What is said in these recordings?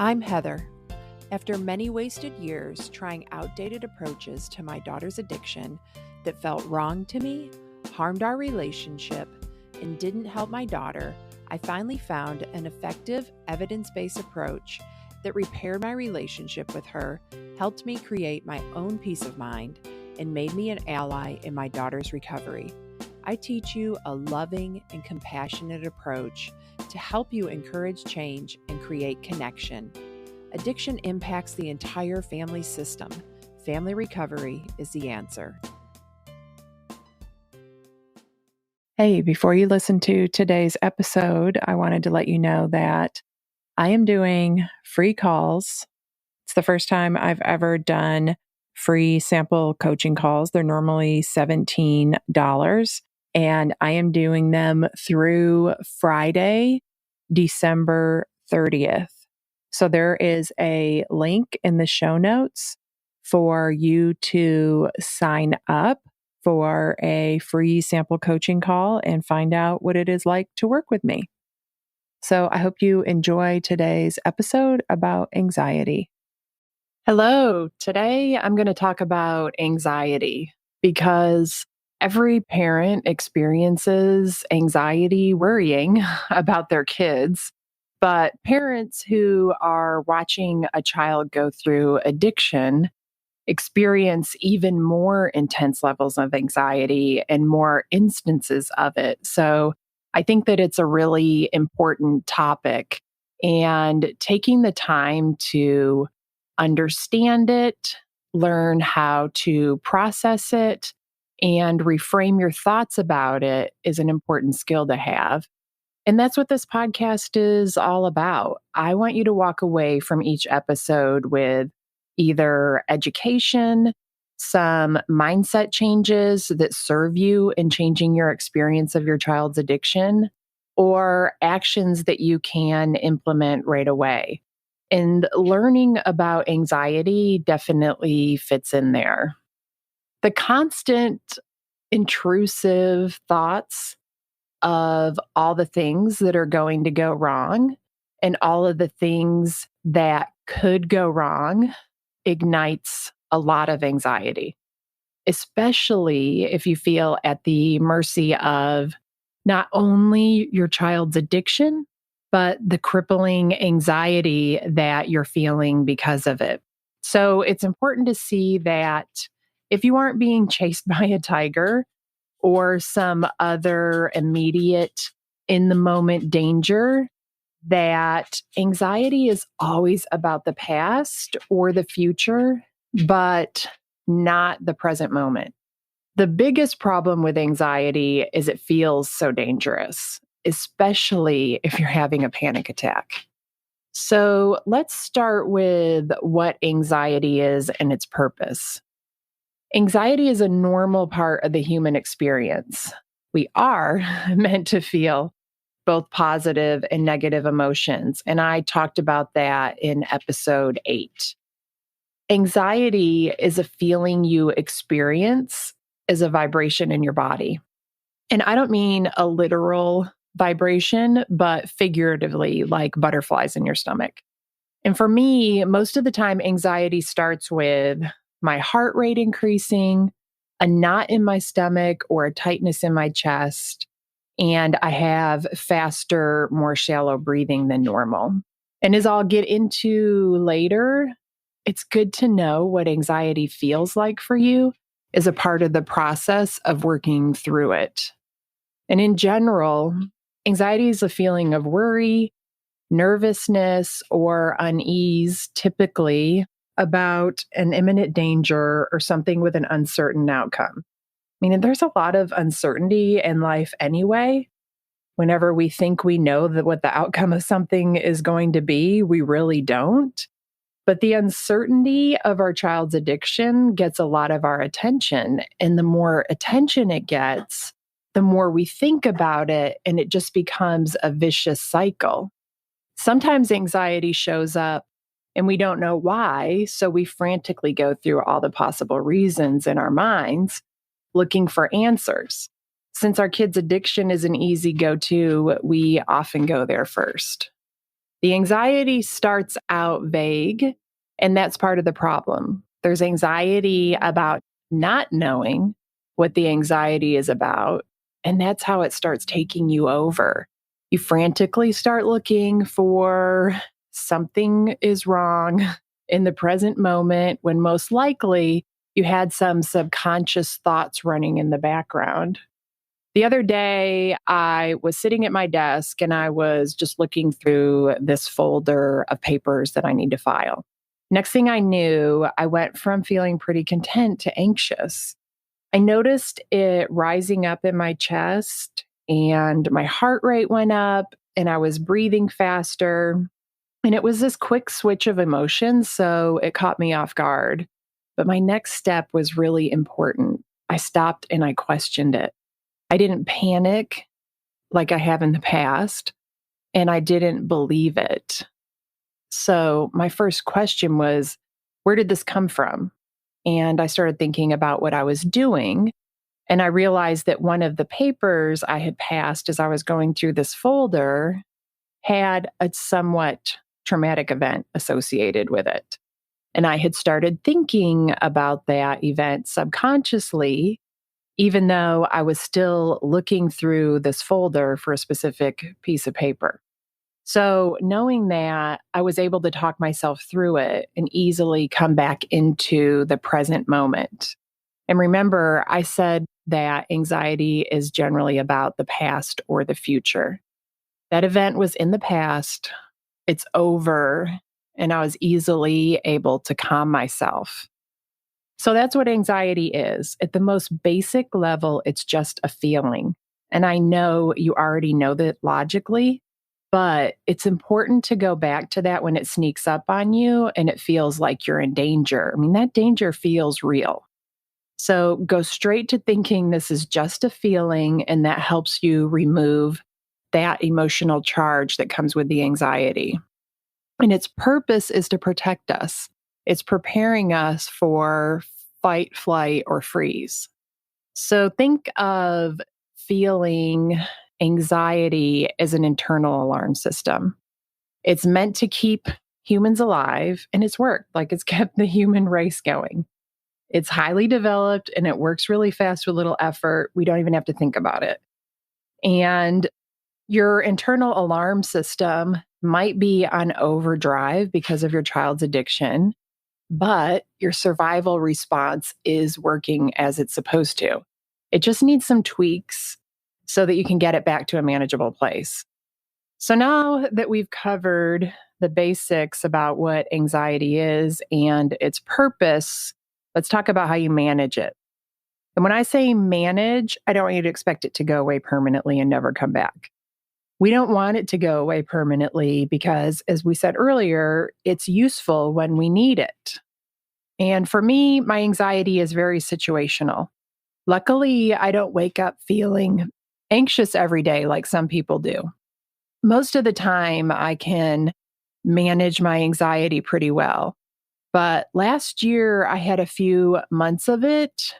I'm Heather. After many wasted years trying outdated approaches to my daughter's addiction that felt wrong to me, harmed our relationship, and didn't help my daughter, I finally found an effective, evidence-based approach that repaired my relationship with her, helped me create my own peace of mind, and made me an ally in my daughter's recovery. I teach you a loving and compassionate approach to help you encourage change and create connection. Addiction impacts the entire family system. Family recovery is the answer. Hey, before you listen to today's episode, I wanted to let you know that I am doing free calls. It's the first time I've ever done free sample coaching calls. They're normally $17, and I am doing them through Friday, December 30th. So there is a link in the show notes for you to sign up for a free sample coaching call and find out what it is like to work with me. So I hope you enjoy today's episode about anxiety. Hello. Today I'm going to talk about anxiety because every parent experiences anxiety worrying about their kids. But parents who are watching a child go through addiction experience even more intense levels of anxiety and more instances of it. So I think that it's a really important topic, and taking the time to understand it, learn how to process it, and reframe your thoughts about it is an important skill to have. And that's what this podcast is all about. I want you to walk away from each episode with either education, some mindset changes that serve you in changing your experience of your child's addiction, or actions that you can implement right away. And learning about anxiety definitely fits in there. The constant intrusive thoughts of all the things that are going to go wrong and all of the things that could go wrong ignites a lot of anxiety, especially if you feel at the mercy of not only your child's addiction, but the crippling anxiety that you're feeling because of it. So it's important to see that if you aren't being chased by a tiger, or some other immediate in the moment danger, that anxiety is always about the past or the future, but not the present moment. The biggest problem with anxiety is it feels so dangerous, especially if you're having a panic attack. So let's start with what anxiety is and its purpose. Anxiety is a normal part of the human experience. We are meant to feel both positive and negative emotions, and I talked about that in episode 8. Anxiety is a feeling you experience as a vibration in your body. And I don't mean a literal vibration, but figuratively, like butterflies in your stomach. And for me, most of the time, anxiety starts with my heart rate increasing, a knot in my stomach or a tightness in my chest, and I have faster, more shallow breathing than normal. And as I'll get into later, it's good to know what anxiety feels like for you as a part of the process of working through it. And in general, anxiety is a feeling of worry, nervousness, or unease, typically about an imminent danger or something with an uncertain outcome. I mean, there's a lot of uncertainty in life anyway. Whenever we think we know that what the outcome of something is going to be, we really don't. But the uncertainty of our child's addiction gets a lot of our attention. And the more attention it gets, the more we think about it, and it just becomes a vicious cycle. Sometimes anxiety shows up and we don't know why, so we frantically go through all the possible reasons in our minds, looking for answers. Since our kids' addiction is an easy go-to, we often go there first. The anxiety starts out vague, and that's part of the problem. There's anxiety about not knowing what the anxiety is about, and that's how it starts taking you over. You frantically start looking for something is wrong in the present moment when most likely you had some subconscious thoughts running in the background. The other day, I was sitting at my desk and I was just looking through this folder of papers that I need to file. Next thing I knew, I went from feeling pretty content to anxious. I noticed it rising up in my chest, and my heart rate went up, and I was breathing faster. And it was this quick switch of emotions, so it caught me off guard. But my next step was really important. I stopped and I questioned it. I didn't panic like I have in the past, and I didn't believe it. So my first question was, where did this come from? And I started thinking about what I was doing. And I realized that one of the papers I had passed as I was going through this folder had a somewhat traumatic event associated with it. And I had started thinking about that event subconsciously, even though I was still looking through this folder for a specific piece of paper. So, knowing that, I was able to talk myself through it and easily come back into the present moment. And remember, I said that anxiety is generally about the past or the future. That event was in the past, it's over, and I was easily able to calm myself. So that's what anxiety is. At the most basic level, it's just a feeling. And I know you already know that logically, but it's important to go back to that when it sneaks up on you and it feels like you're in danger. I mean, that danger feels real. So go straight to thinking this is just a feeling, and that helps you remove that emotional charge that comes with the anxiety. And its purpose is to protect us. It's preparing us for fight, flight, or freeze. So think of feeling anxiety as an internal alarm system. It's meant to keep humans alive, and it's worked. Like, it's kept the human race going. It's highly developed and it works really fast with little effort. We don't even have to think about it. And your internal alarm system might be on overdrive because of your child's addiction, but your survival response is working as it's supposed to. It just needs some tweaks so that you can get it back to a manageable place. So now that we've covered the basics about what anxiety is and its purpose, let's talk about how you manage it. And when I say manage, I don't want you to expect it to go away permanently and never come back. We don't want it to go away permanently because, as we said earlier, it's useful when we need it. And for me, my anxiety is very situational. Luckily, I don't wake up feeling anxious every day like some people do. Most of the time, I can manage my anxiety pretty well. But last year, I had a few months of it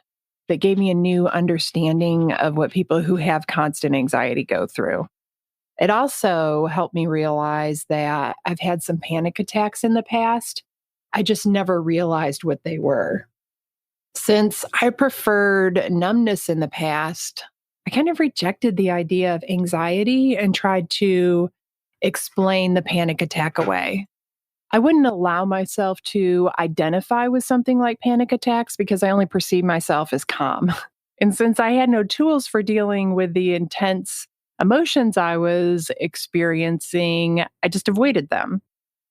that gave me a new understanding of what people who have constant anxiety go through. It also helped me realize that I've had some panic attacks in the past. I just never realized what they were. Since I preferred numbness in the past, I kind of rejected the idea of anxiety and tried to explain the panic attack away. I wouldn't allow myself to identify with something like panic attacks because I only perceive myself as calm. And since I had no tools for dealing with the intense emotions I was experiencing, I just avoided them.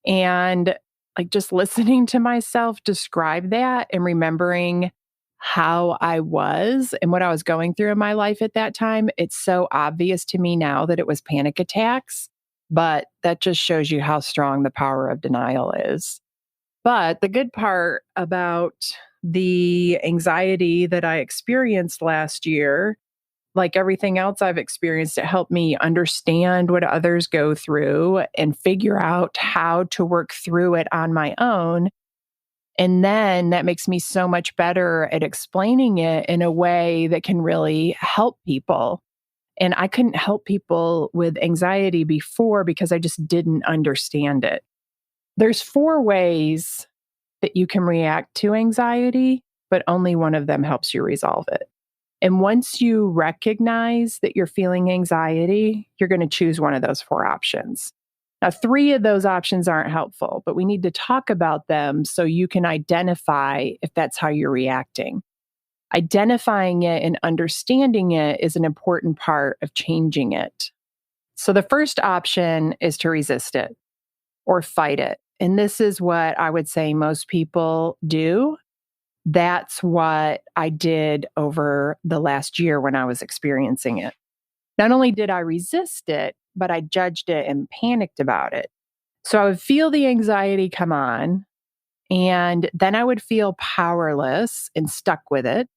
And like, just listening to myself describe that and remembering how I was and what I was going through in my life at that time, it's so obvious to me now that it was panic attacks. But that just shows you how strong the power of denial is. But the good part about the anxiety that I experienced last year, like everything else I've experienced, it helped me understand what others go through and figure out how to work through it on my own. And then that makes me so much better at explaining it in a way that can really help people. And I couldn't help people with anxiety before because I just didn't understand it. There's 4 ways that you can react to anxiety, but only one of them helps you resolve it. And once you recognize that you're feeling anxiety, you're going to choose one of those 4 options. Now, 3 of those options aren't helpful, but we need to talk about them so you can identify if that's how you're reacting. Identifying it and understanding it is an important part of changing it. So, the first option is to resist it or fight it. And this is what I would say most people do. That's what I did over the last year when I was experiencing it. Not only did I resist it, but I judged it and panicked about it. So I would feel the anxiety come on, and then I would feel powerless and stuck with it.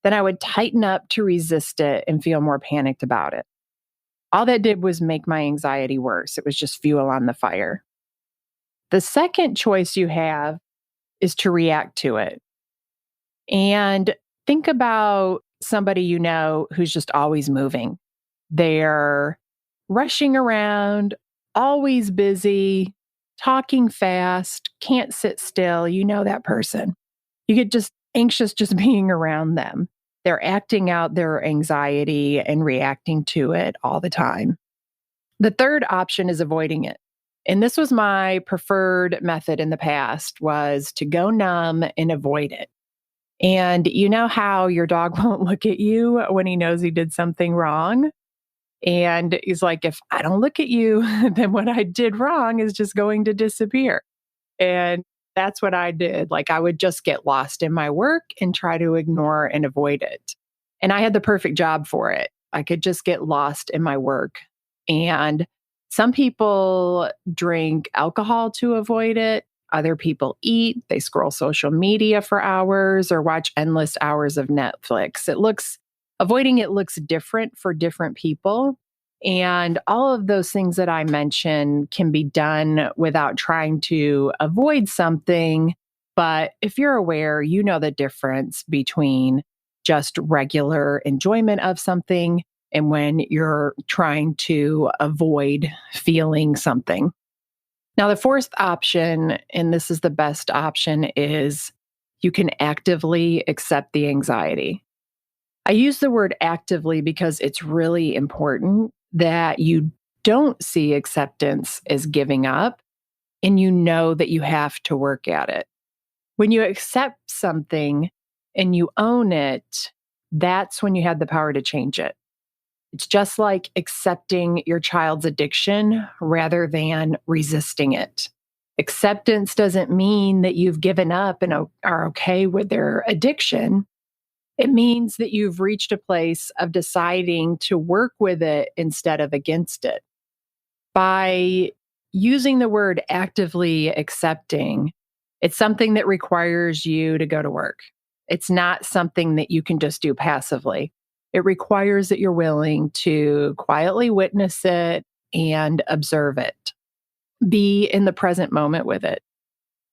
Then I would tighten up to resist it and feel more panicked about it. All that did was make my anxiety worse. It was just fuel on the fire. The second choice you have is to react to it. And think about somebody you know who's just always moving. They're rushing around, always busy, talking fast, can't sit still. You know that person. You get just anxious just being around them. They're acting out their anxiety and reacting to it all the time. The third option is avoiding it. And this was my preferred method in the past, was to go numb and avoid it. And you know how your dog won't look at you when he knows he did something wrong? And he's like, if I don't look at you, then what I did wrong is just going to disappear. And that's what I did. Like, I would just get lost in my work and try to ignore and avoid it. And I had the perfect job for it. I could just get lost in my work. And some people drink alcohol to avoid it. Other people eat, they scroll social media for hours or watch endless hours of Netflix. Avoiding it looks different for different people. And all of those things that I mentioned can be done without trying to avoid something. But if you're aware, you know the difference between just regular enjoyment of something and when you're trying to avoid feeling something. Now, the fourth option, and this is the best option, is you can actively accept the anxiety. I use the word actively because it's really important that you don't see acceptance as giving up and you know that you have to work at it. When you accept something and you own it, that's when you have the power to change it. It's just like accepting your child's addiction rather than resisting it. Acceptance doesn't mean that you've given up and are okay with their addiction. It means that you've reached a place of deciding to work with it instead of against it. By using the word actively accepting, it's something that requires you to go to work. It's not something that you can just do passively. It requires that you're willing to quietly witness it and observe it. Be in the present moment with it.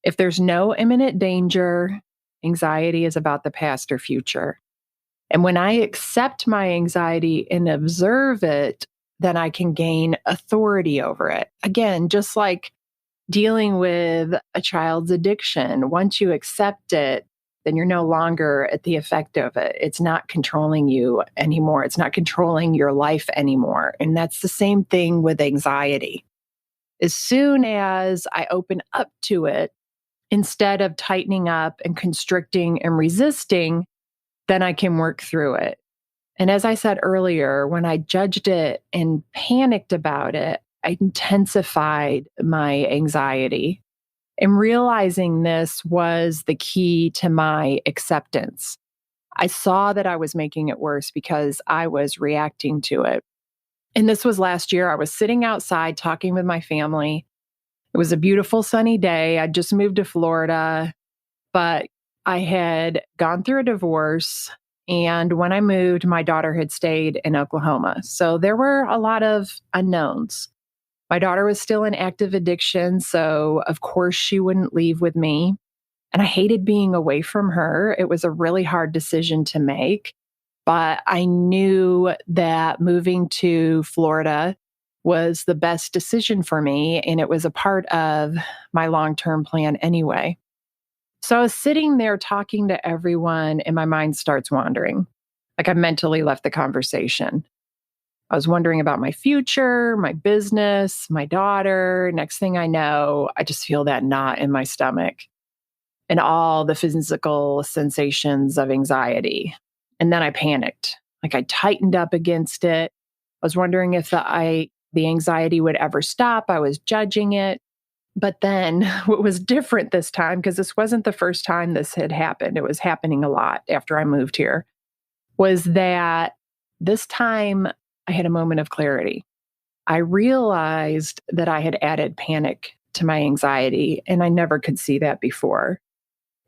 If there's no imminent danger, anxiety is about the past or future. And when I accept my anxiety and observe it, then I can gain authority over it. Again, just like dealing with a child's addiction, once you accept it, then you're no longer at the effect of it. It's not controlling you anymore. It's not controlling your life anymore. And that's the same thing with anxiety. As soon as I open up to it, instead of tightening up and constricting and resisting, then I can work through it. And as I said earlier, when I judged it and panicked about it, I intensified my anxiety. And realizing this was the key to my acceptance. I saw that I was making it worse because I was reacting to it. And this was last year. I was sitting outside talking with my family. It was a beautiful sunny day. I'd just moved to Florida, but I had gone through a divorce. And when I moved, my daughter had stayed in Oklahoma. So there were a lot of unknowns. My daughter was still in active addiction, so of course she wouldn't leave with me. And I hated being away from her. It was a really hard decision to make. But I knew that moving to Florida was the best decision for me. And it was a part of my long term plan anyway. So I was sitting there talking to everyone, and my mind starts wandering. Like I mentally left the conversation. I was wondering about my future, my business, my daughter. Next thing I know, I just feel that knot in my stomach and all the physical sensations of anxiety. And then I panicked. Like I tightened up against it. I was wondering if the anxiety would ever stop. I was judging it. But then what was different this time, because this wasn't the first time this had happened, it was happening a lot after I moved here, was that this time I had a moment of clarity. I realized that I had added panic to my anxiety, and I never could see that before.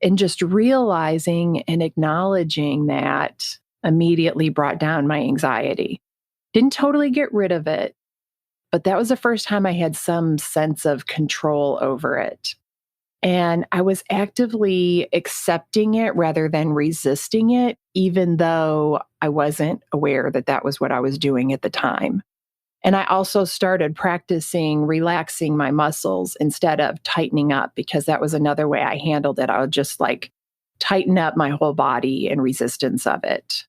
And just realizing and acknowledging that immediately brought down my anxiety. Didn't totally get rid of it, but that was the first time I had some sense of control over it. And I was actively accepting it rather than resisting it, even though I wasn't aware that that was what I was doing at the time. And I also started practicing relaxing my muscles instead of tightening up, because that was another way I handled it. I would just like tighten up my whole body in resistance of it.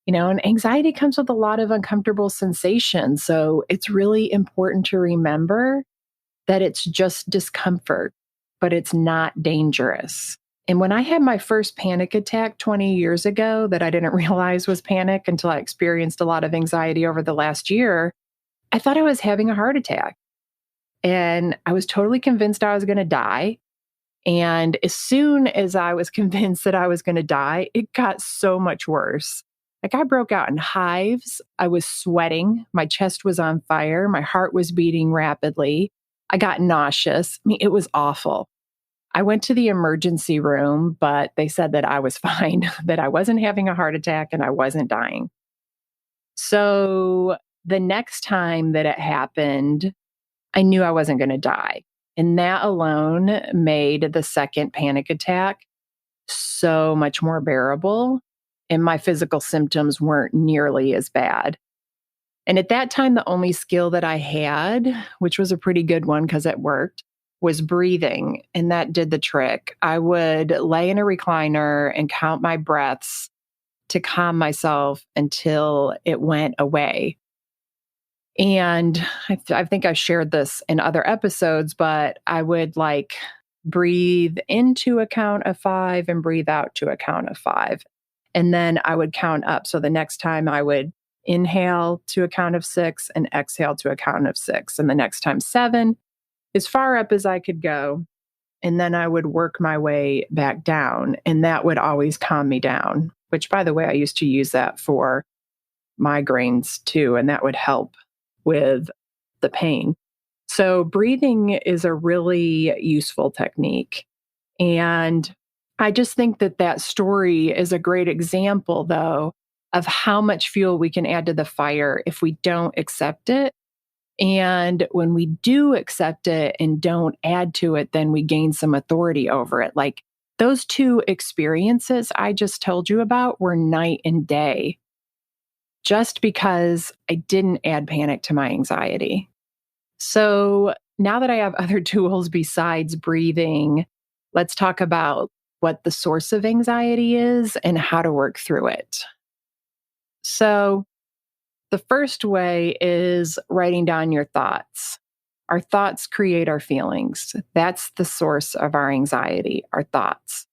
And anxiety comes with a lot of uncomfortable sensations. So it's really important to remember that it's just discomfort, but it's not dangerous. And when I had my first panic attack 20 years ago that I didn't realize was panic until I experienced a lot of anxiety over the last year, I thought I was having a heart attack. And I was totally convinced I was going to die. And as soon as I was convinced that I was going to die, it got so much worse. Like I broke out in hives. I was sweating. My chest was on fire. My heart was beating rapidly. I got nauseous. I mean, it was awful. I went to the emergency room, but they said that I was fine, that I wasn't having a heart attack and I wasn't dying. So the next time that it happened, I knew I wasn't going to die. And that alone made the second panic attack so much more bearable. And my physical symptoms weren't nearly as bad. And at that time, the only skill that I had, which was a pretty good one because it worked, was breathing. And that did the trick. I would lay in a recliner and count my breaths to calm myself until it went away. And I think I shared this in other episodes, but I would like breathe into a count of 5 and breathe out to a count of 5. And then I would count up. So the next time I would inhale to a count of 6 and exhale to a count of 6. And the next time 7, as far up as I could go. And then I would work my way back down. And that would always calm me down, which, by the way, I used to use that for migraines too. And that would help with the pain. So breathing is a really useful technique. And I just think that that story is a great example, though, of how much fuel we can add to the fire if we don't accept it. And when we do accept it and don't add to it, then we gain some authority over it. Like those two experiences I just told you about were night and day, just because I didn't add panic to my anxiety. So now that I have other tools besides breathing, let's talk about what the source of anxiety is and how to work through it. So the first way is writing down your thoughts. Our thoughts create our feelings. That's the source of our anxiety, our thoughts.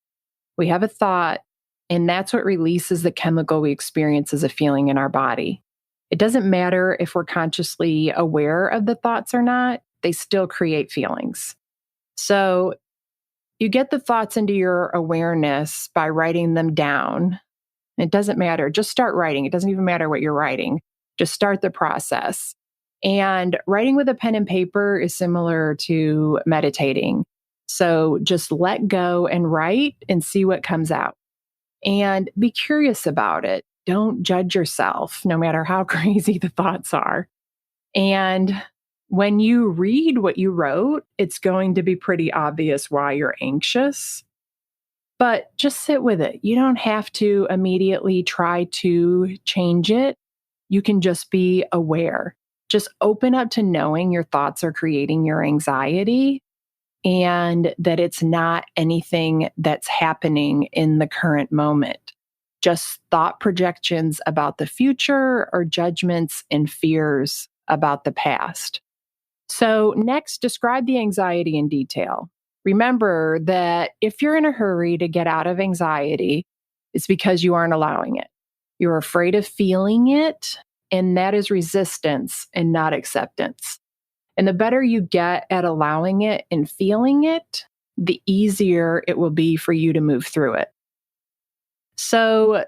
We have a thought, and that's what releases the chemical we experience as a feeling in our body. It doesn't matter if we're consciously aware of the thoughts or not, they still create feelings. So you get the thoughts into your awareness by writing them down. It doesn't matter. Just start writing. It doesn't even matter what you're writing. Just start the process. And writing with a pen and paper is similar to meditating. So just let go and write and see what comes out. And be curious about it. Don't judge yourself, no matter how crazy the thoughts are. And when you read what you wrote, it's going to be pretty obvious why you're anxious. But just sit with it. You don't have to immediately try to change it. You can just be aware. Just open up to knowing your thoughts are creating your anxiety and that it's not anything that's happening in the current moment. Just thought projections about the future or judgments and fears about the past. So, next, describe the anxiety in detail. Remember that if you're in a hurry to get out of anxiety, it's because you aren't allowing it. You're afraid of feeling it, and that is resistance and not acceptance. And the better you get at allowing it and feeling it, the easier it will be for you to move through it. So,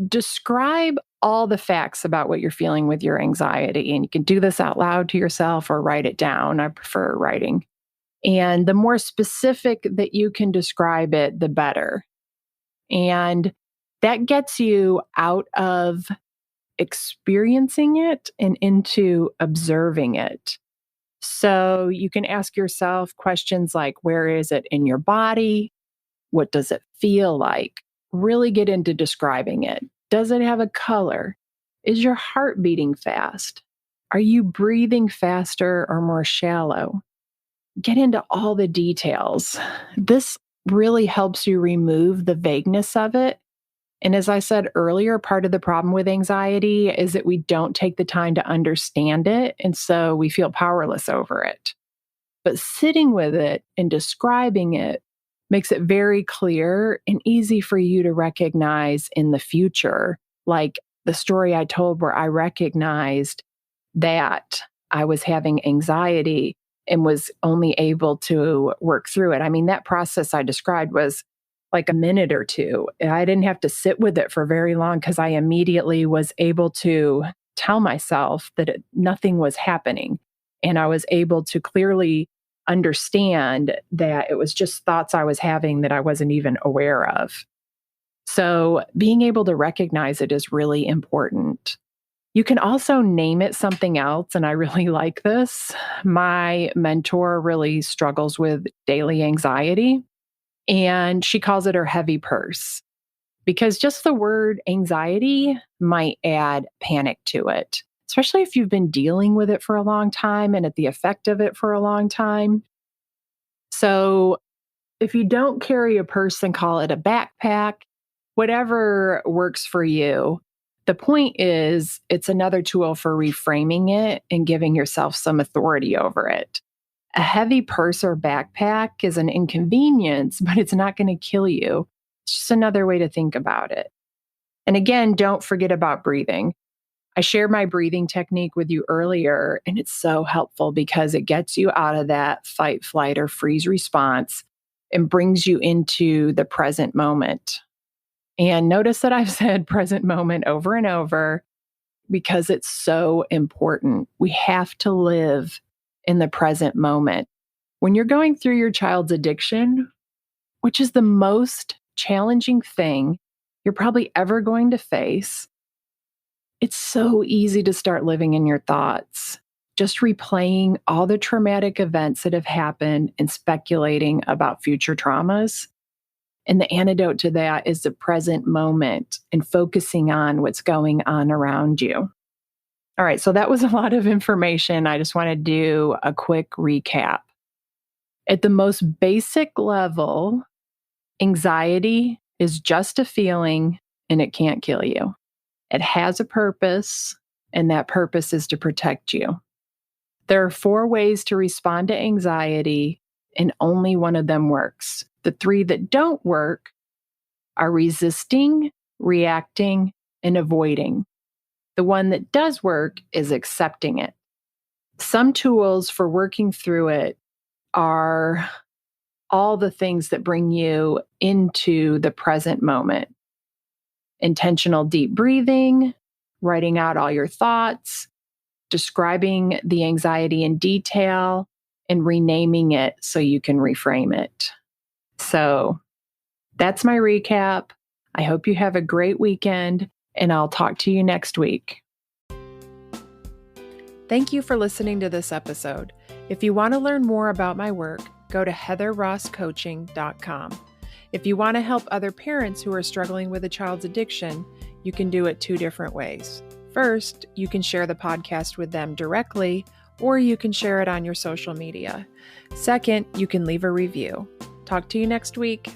describe all the facts about what you're feeling with your anxiety. And you can do this out loud to yourself or write it down. I prefer writing. And the more specific that you can describe it, the better. And that gets you out of experiencing it and into observing it. So you can ask yourself questions like, where is it in your body? What does it feel like? Really get into describing it. Does it have a color? Is your heart beating fast? Are you breathing faster or more shallow? Get into all the details. This really helps you remove the vagueness of it. And as I said earlier, part of the problem with anxiety is that we don't take the time to understand it. And so we feel powerless over it. But sitting with it and describing it makes it very clear and easy for you to recognize in the future. Like the story I told where I recognized that I was having anxiety and was only able to work through it. I mean, that process I described was like a minute or two. I didn't have to sit with it for very long because I immediately was able to tell myself that nothing was happening. And I was able to clearly understand that it was just thoughts I was having that I wasn't even aware of. So being able to recognize it is really important. You can also name it something else, and I really like this. My mentor really struggles with daily anxiety, and she calls it her heavy purse because just the word anxiety might add panic to it, especially if you've been dealing with it for a long time and at the effect of it for a long time. So if you don't carry a purse, then call it a backpack, whatever works for you. The point is, it's another tool for reframing it and giving yourself some authority over it. A heavy purse or backpack is an inconvenience, but it's not going to kill you. It's just another way to think about it. And again, don't forget about breathing. I shared my breathing technique with you earlier, and it's so helpful because it gets you out of that fight, flight, or freeze response and brings you into the present moment. And notice that I've said present moment over and over because it's so important. We have to live in the present moment. When you're going through your child's addiction, which is the most challenging thing you're probably ever going to face, it's so easy to start living in your thoughts, just replaying all the traumatic events that have happened and speculating about future traumas. And the antidote to that is the present moment and focusing on what's going on around you. All right, so that was a lot of information. I just want to do a quick recap. At the most basic level, anxiety is just a feeling and it can't kill you. It has a purpose, and that purpose is to protect you. There are 4 ways to respond to anxiety, and only one of them works. The 3 that don't work are resisting, reacting, and avoiding. The one that does work is accepting it. Some tools for working through it are all the things that bring you into the present moment. Intentional deep breathing, writing out all your thoughts, describing the anxiety in detail, and renaming it so you can reframe it. So that's my recap. I hope you have a great weekend, and I'll talk to you next week. Thank you for listening to this episode. If you want to learn more about my work, go to heatherrosscoaching.com. If you want to help other parents who are struggling with a child's addiction, you can do it 2 different ways. First, you can share the podcast with them directly, or you can share it on your social media. Second, you can leave a review. Talk to you next week.